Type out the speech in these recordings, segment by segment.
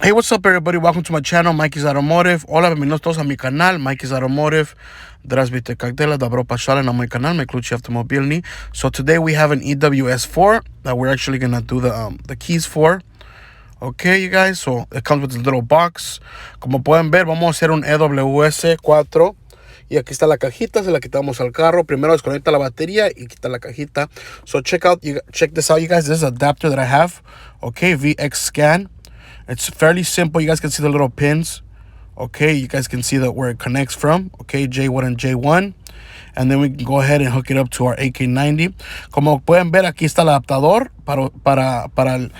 Hey, what's up, everybody? Welcome to my channel, Mikey's Automotive. Hola, bienvenidos todos a mi canal, Mikey's Automotive. Здравствуйте, как дела? Добро пожаловать на мой канал, мой ключи автомобильный. So today we have an EWS4 that we're actually gonna do the keys for. Okay, you guys. So it comes with this little box. Como pueden ver, vamos a hacer un EWS4. Y aquí está la cajita, se la quitamos al carro. Primero desconecta la batería y quita la cajita. So check this out, you guys. This is an adapter that I have. Okay, VX Scan. It's fairly simple. You guys can see the little pins. Okay, you guys can see that where it connects from. Okay, J1 and J1. And then we can go ahead and hook it up to our AK90. Como pueden ver, aquí está el adaptador para el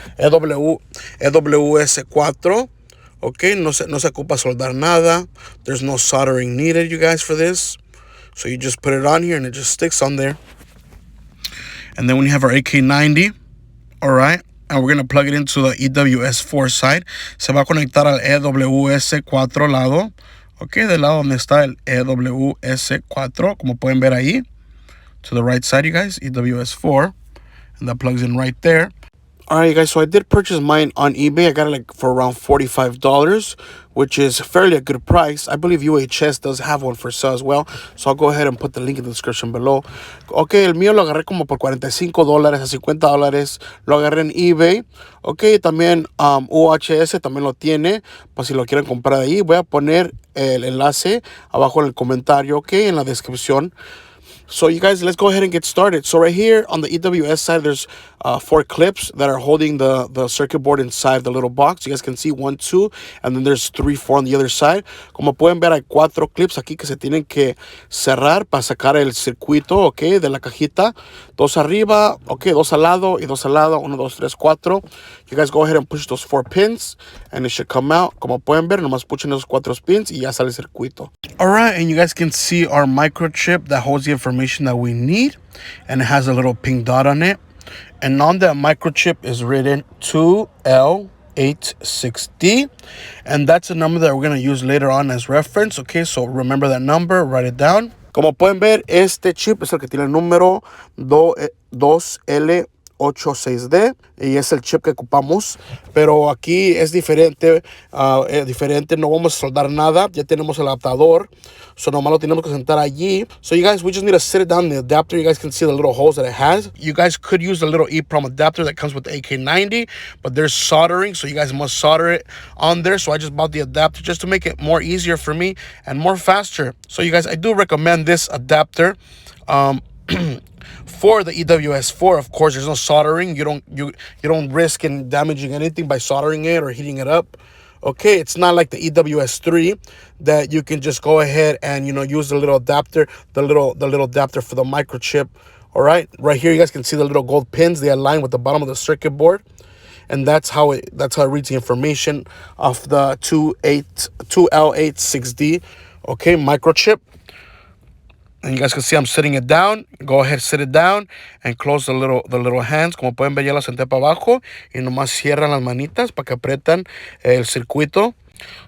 EWS4. Okay, no se ocupa soldar nada. There's no soldering needed, you guys, for this. So you just put it on here and it just sticks on there. And then when you have our AK90, all right, and we're going to plug it into the EWS4 side. Se va a conectar al EWS4 lado. Ok, del lado donde está el EWS4, como pueden ver ahí. To the right side, you guys, EWS4. And that plugs in right there. Alright, you guys, so I did purchase mine on eBay. I got it like for around $45, which is fairly a good price. I believe UHS does have one for sale as well. So I'll go ahead and put the link in the description below. Ok, el mío lo agarré como por $45 a $50. Lo agarré en eBay. Ok, también UHS también lo tiene. Para si lo quieren comprar ahí. Voy a poner el enlace abajo en el comentario, ok, en la descripción. So you guys, let's go ahead and get started. So right here on the EWS side, there's 4 clips that are holding the circuit board inside the little box. You guys can see 1, 2, and then there's 3, 4 on the other side. Como pueden ver, hay 4 clips aquí que se tienen que cerrar para sacar el circuito, ok, de la cajita. 2 arriba, ok, 2 al lado y 2 al lado. 1, 2, 3, 4. You guys go ahead and push those 4 pins, and it should come out. Como pueden ver, nomás puchen esos 4 pins y ya sale el circuito. All right, and you guys can see our microchip that holds the information that we need, and it has a little pink dot on it. And on that microchip is written 2L86D, and that's a number that we're going to use later on as reference. Okay, so remember that number, write it down. Como pueden ver, este chip es el que tiene el número 2L86D y es el chip que ocupamos, pero aquí es diferente, no vamos a soldar nada, ya tenemos el adaptador, so nomás lo tenemos que sentar allí. So you guys, we just need to sit it down in the adapter. You guys can see the little holes that it has. You guys could use the little EEPROM adapter that comes with the AK90, but there's soldering, so you guys must solder it on there. So I just bought the adapter just to make it more easier for me and more faster. So you guys, I do recommend this adapter. For the EWS4, of course, there's no soldering. You don't risk in damaging anything by soldering it or heating it up. Okay, it's not like the EWS3 that you can just go ahead and use the little adapter, the little adapter for the microchip. All right, right here you guys can see the little gold pins. They align with the bottom of the circuit board, and that's how it reads the information of the 2L86D. Okay, microchip. And you guys can see I'm sitting it down. Go ahead, sit it down and close the little hands. Como pueden ver, ya la senté para abajo y nomás cierran las manitas para que apretan el circuito.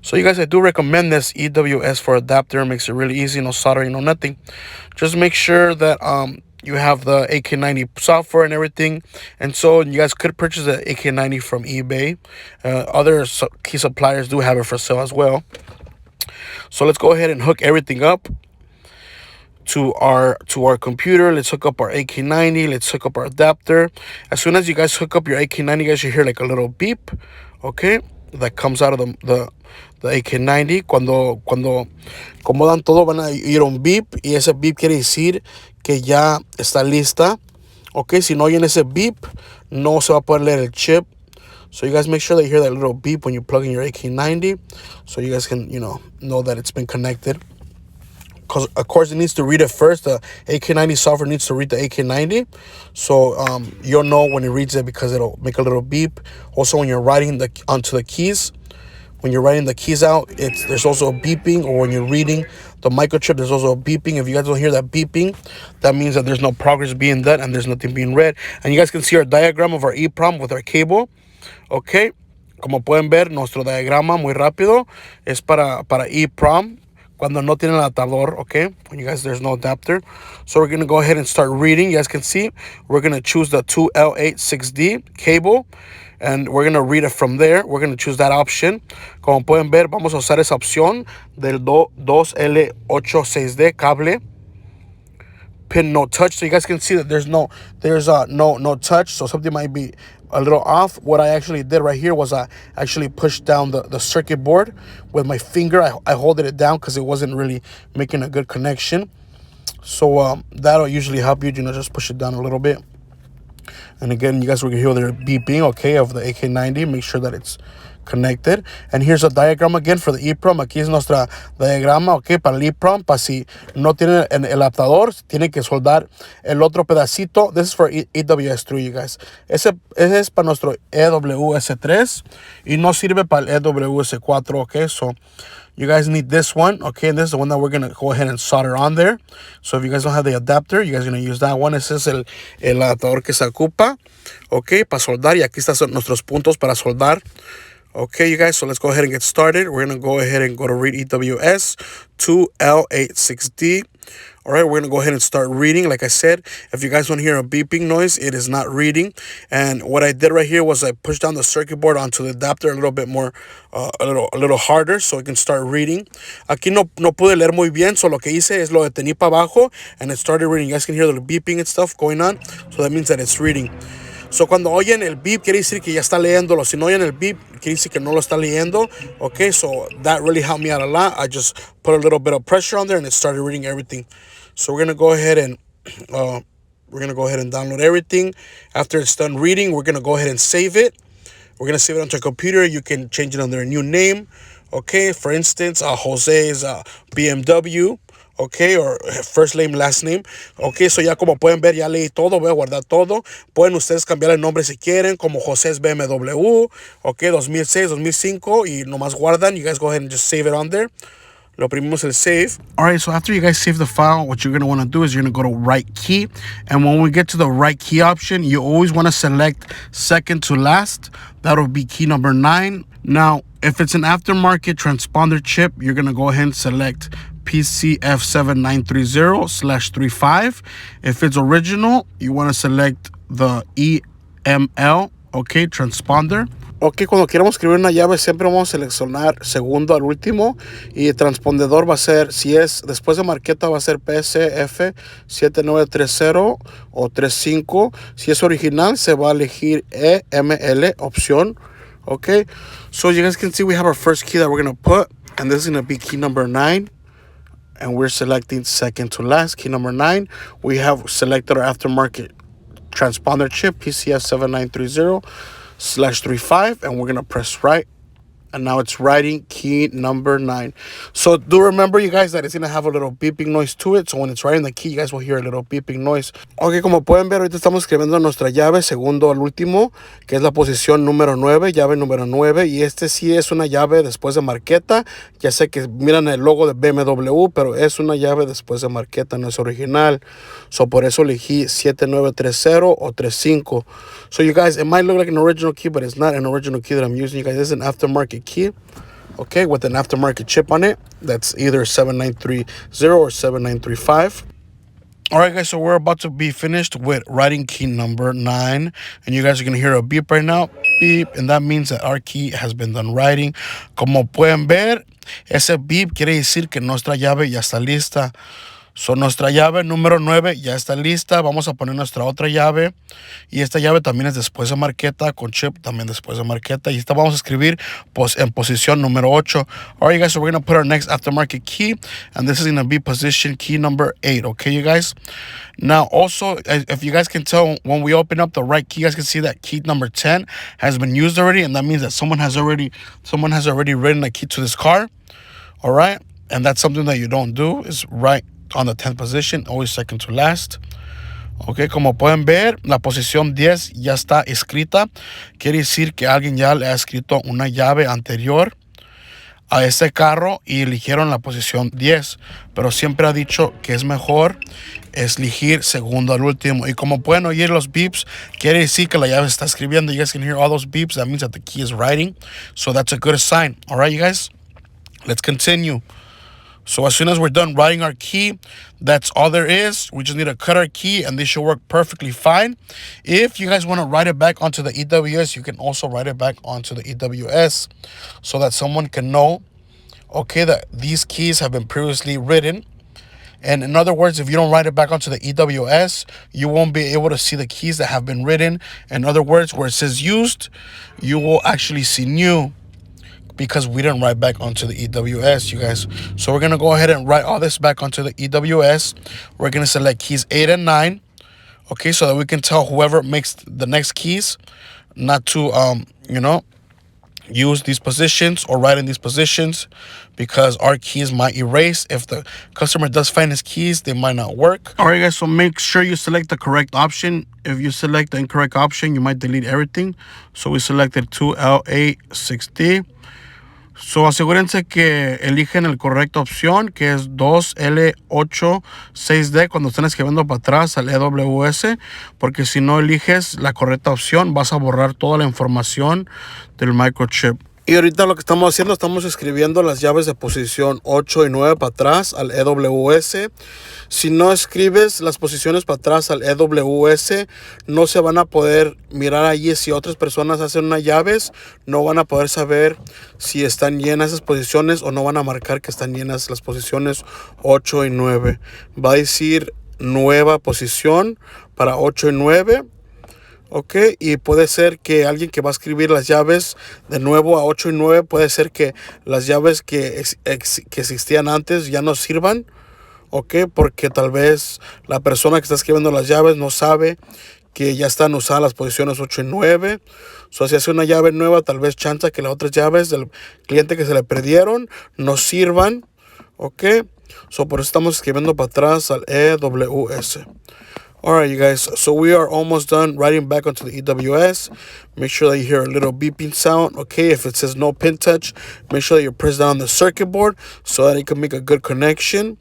So you guys, I do recommend this EWS4 adapter. It makes it really easy, no soldering, no nothing. Just make sure that you have the AK90 software and everything. And so you guys could purchase the AK90 from eBay. Other key suppliers do have it for sale as well. So let's go ahead and hook everything up to our computer. Let's hook up our AK90. Let's hook up our adapter. As soon as you guys hook up your AK90, you guys should hear like a little beep, okay, that comes out of the AK90. Cuando acomodan todo, van a oír un beep, y ese beep quiere decir que ya está lista. Okay, si no oyen ese beep, no se va a poder leer el chip. So you guys make sure that you hear that little beep when you plug in your AK90, so you guys can know that it's been connected. Because of course it needs to read it first. The AK90 software needs to read the AK90, so you'll know when it reads it because it'll make a little beep. Also, when you're writing onto the keys, when you're writing the keys out, there's also a beeping. Or when you're reading the microchip, there's also a beeping. If you guys don't hear that beeping, that means that there's no progress being done and there's nothing being read. And you guys can see our diagram of our EEPROM with our cable. Okay, como pueden ver, nuestro diagrama muy rápido es para EEPROM. Cuando no tiene el adaptador, okay? When you guys, there's no adapter. So we're going to go ahead and start reading. You guys can see, we're going to choose the 2L86D cable. and we're going to read it from there. We're going to choose that option. Como pueden ver, vamos a usar esa opción del 2L86D cable. Pin no touch, so you guys can see that there's no touch, so something might be a little off. What I actually did right here was I actually pushed down the circuit board with my finger. I holded it down because it wasn't really making a good connection. So that'll usually help you, just push it down a little bit. And again, you guys will hear the beeping, okay, of the AK90. Make sure that it's connected. And here's a diagram again for the EEPROM. Aquí es nuestra diagrama, ok, para el EEPROM. Para si no tienen el adaptador, tienen que soldar el otro pedacito. This is for EWS3, you guys. Ese es para nuestro EWS3 y no sirve para el EWS4, ok. So you guys need this one, okay, and this is the one that we're going to go ahead and solder on there. So if you guys don't have the adapter, you guys are going to use that one. Ese es el adaptador que se ocupa, ok, para soldar. Y aquí están nuestros puntos para soldar. Okay, you guys, so let's go ahead and get started. We're going to go ahead and go to read EWS 2L86D. All right, we're going to go ahead and start reading. Like I said, if you guys want to hear a beeping noise, it is not reading. And what I did right here was I pushed down the circuit board onto the adapter a little bit more, a little harder so it can start reading. Aquí no pude leer muy bien, so lo que hice es lo detení para abajo and it started reading. You guys can hear the beeping and stuff going on, so that means that it's reading. So cuando oyen el beep, quiere decir que ya está leyéndolo. Si no oyen el beep, quiere decir que no lo está leyendo. Okay, so that really helped me out a lot. I just put a little bit of pressure on there and it started reading everything. So we're gonna go ahead and download everything. After it's done reading, we're gonna go ahead and save it. We're gonna save it onto a computer. You can change it under a new name. Okay, for instance, Jose's BMW. Okay, or first name, last name. Okay, so ya como pueden ver, ya leí todo, voy a guardar todo. Pueden ustedes cambiar el nombre si quieren, como José's BMW, okay, 2006, 2005, y nomás guardan. You guys go ahead and just save it on there. Lo oprimimos el save. All right, so after you guys save the file, what you're going to want to do is you're going to go to right key. And when we get to the right key option, you always want to select second to last. That'll be key number 9. Now, if it's an aftermarket transponder chip, you're going to go ahead and select PCF7930/35. If it's original, you want to select the EML, okay, transponder. Ok, cuando queramos escribir una llave siempre vamos a seleccionar segundo al último y el transpondedor va a ser, si es después de marqueta va a ser PCF7930 o 35. Si es original se va a elegir EML opción. Ok, so you guys can see we have our first key that we're going to put, and this is going to be key number 9. And we're selecting second to last, key number 9. We have selected our aftermarket transponder chip, PCF7930/35, and we're going to press right. And now it's writing key number 9. So do remember, you guys, that it's going to have a little beeping noise to it. So when it's writing the key, you guys will hear a little beeping noise. Ok, como pueden ver, ahorita estamos escribiendo nuestra llave, segundo al último, que es la posición número 9, llave número 9. Y este sí es una llave después de marqueta. Ya sé que miran el logo de BMW, pero es una llave después de marqueta, no es original. So por eso elegí 7930 o 35. So you guys, it might look like an original key, but it's not an original key that I'm using. You guys, this is an aftermarket key, okay, with an aftermarket chip on it. That's either 7930 or 7935. All right, guys, so we're about to be finished with writing key number 9, and you guys are going to hear a beep right now, beep, and that means that our key has been done writing. Como pueden ver, ese beep quiere decir que nuestra llave ya está lista. So, nuestra llave número 9 ya está lista. Vamos a poner nuestra otra llave. Y esta llave también es después de marqueta, con chip también después de marqueta. Y esta vamos a escribir en posición número 8. All right, you guys, so we're going to put our next aftermarket key. And this is going to be position key number 8. Okay, you guys? Now, also, if you guys can tell, when we open up the right key, you guys can see that key number 10 has been used already. And that means that someone has already written a key to this car. All right? And that's something that you don't do, is write on the 10th position, always second to last. Ok, como pueden ver, la posición 10 ya está escrita. Quiere decir que alguien ya le ha escrito una llave anterior a este carro y eligieron la posición 10. Pero siempre ha dicho que es mejor elegir segundo al último. Y como pueden oír los beeps, quiere decir que la llave está escribiendo. You guys can hear all those beeps. That means that the key is writing. So that's a good sign. All right, you guys? Let's continue. So as soon as we're done writing our key, that's all there is. We just need to cut our key and they should work perfectly fine. If you guys want to write it back onto the EWS, you can also write it back onto the EWS so that someone can know, okay, that these keys have been previously written. And in other words, if you don't write it back onto the EWS, you won't be able to see the keys that have been written. In other words, where it says used, you will actually see new, because we didn't write back onto the EWS, you guys. So we're gonna go ahead and write all this back onto the EWS. We're gonna select keys 8 and 9, okay, so that we can tell whoever makes the next keys not to use these positions or write in these positions, because our keys might erase. If the customer does find his keys, they might not work. All right, guys, so make sure you select the correct option. If you select the incorrect option, you might delete everything. So we selected 2L86D. So asegúrense que eligen la correcta opción, que es 2L86D cuando estén escribiendo para atrás al EWS, porque si no eliges la correcta opción vas a borrar toda la información del microchip. Y ahorita lo que estamos haciendo, estamos escribiendo las llaves de posición 8 y 9 para atrás al EWS. Si no escribes las posiciones para atrás al EWS, no se van a poder mirar allí. Si otras personas hacen unas llaves, no van a poder saber si están llenas esas posiciones o no van a marcar que están llenas las posiciones 8 y 9. Va a decir nueva posición para 8 y 9. Ok, y puede ser que alguien que va a escribir las llaves de nuevo a 8 y 9, puede ser que las llaves que existían antes ya no sirvan. Ok, porque tal vez la persona que está escribiendo las llaves no sabe que ya están usadas las posiciones 8 y 9. So, si hace una llave nueva, tal vez chance que las otras llaves del cliente que se le perdieron no sirvan. Ok, so por eso estamos escribiendo para atrás al EWS. Alright, you guys, so we are almost done writing back onto the EWS. Make sure that you hear a little beeping sound. Okay, if it says no pin touch, make sure that you press down the circuit board so that it can make a good connection.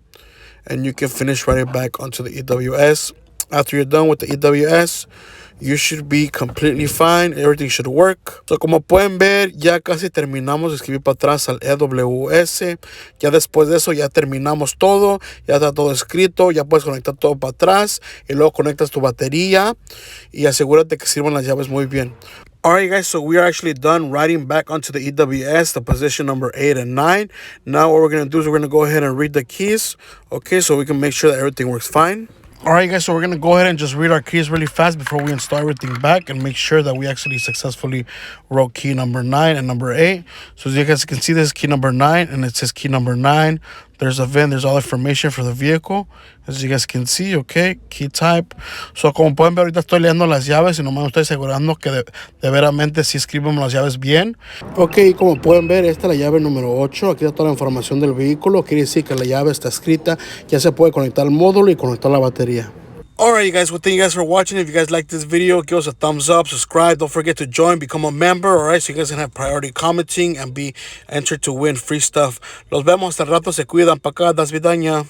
And you can finish writing back onto the EWS. After you're done with the EWS, you should be completely fine. Everything should work. So, como pueden ver, ya casi terminamos de escribir para atrás al EWS. Ya después de eso, ya terminamos todo. Ya está todo escrito. Ya puedes conectar todo para atrás. Y luego conectas tu batería. Y asegúrate que sirvan las llaves muy bien. Alright, guys, so we are actually done writing back onto the EWS, the position number 8 and 9. Now what we're going to do is we're going to go ahead and read the keys. Okay, so we can make sure that everything works fine. Alright, guys, so we're going to go ahead and just read our keys really fast before we install everything back and make sure that we actually successfully wrote key number 9 and number 8. So as you guys can see, this is key number 9 and it says key number 9. There's a VIN, there's all the information for the vehicle. As you guys can see, okay, key type. So como pueden ver, ahorita estoy leyendo las llaves y nomás me estoy asegurando que de veramente si escribimos las llaves bien. Ok, como pueden ver, esta es la llave número 8. Aquí está toda la información del vehículo. Quiere decir que la llave está escrita. Ya se puede conectar al módulo y conectar la batería. Alright, you guys, well, thank you guys for watching. If you guys like this video, give us a thumbs up, subscribe. Don't forget to join, become a member, alright, so you guys can have priority commenting and be entered to win free stuff. Los vemos hasta el rato, se cuidan, pa' acá, das vidaña.